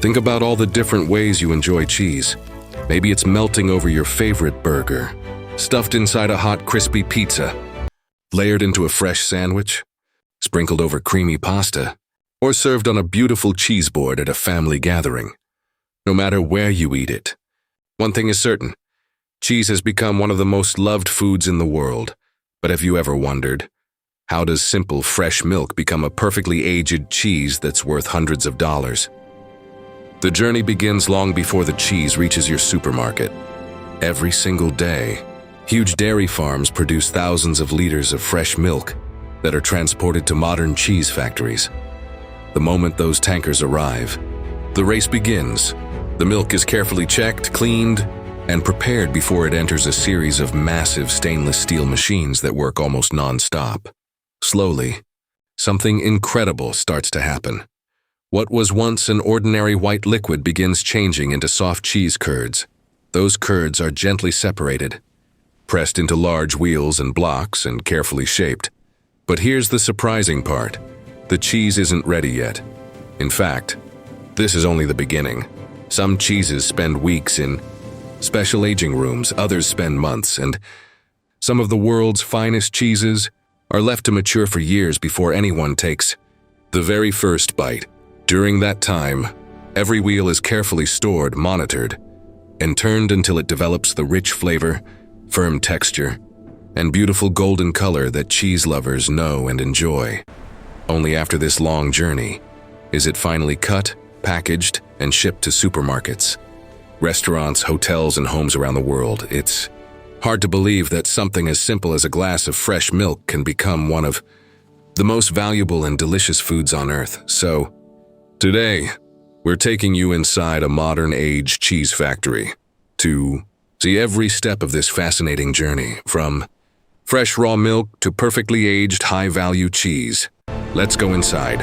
Think about all the different ways you enjoy cheese. Maybe it's melting over your favorite burger, stuffed inside a hot, crispy pizza, layered into a fresh sandwich, sprinkled over creamy pasta, or served on a beautiful cheese board at a family gathering. No matter where you eat it, one thing is certain: cheese has become one of the most loved foods in the world. But have you ever wondered, how does simple, fresh milk become a perfectly aged cheese that's worth hundreds of dollars? The journey begins long before the cheese reaches your supermarket. Every single day, huge dairy farms produce thousands of liters of fresh milk that are transported to modern cheese factories. The moment those tankers arrive, the race begins. The milk is carefully checked, cleaned, and prepared before it enters a series of massive stainless steel machines that work almost non-stop. Slowly, something incredible starts to happen. What was once an ordinary white liquid begins changing into soft cheese curds. Those curds are gently separated, pressed into large wheels and blocks, and carefully shaped. But here's the surprising part: the cheese isn't ready yet. In fact, this is only the beginning. Some cheeses spend weeks in special aging rooms, others spend months, and some of the world's finest cheeses are left to mature for years before anyone takes the very first bite. During that time, every wheel is carefully stored, monitored, and turned until it develops the rich flavor, firm texture, and beautiful golden color that cheese lovers know and enjoy. Only after this long journey is it finally cut, packaged, and shipped to supermarkets, restaurants, hotels, and homes around the world. It's hard to believe that something as simple as a glass of fresh milk can become one of the most valuable and delicious foods on earth. So, today, we're taking you inside a modern-age cheese factory to see every step of this fascinating journey, from fresh raw milk to perfectly aged high-value cheese. Let's go inside.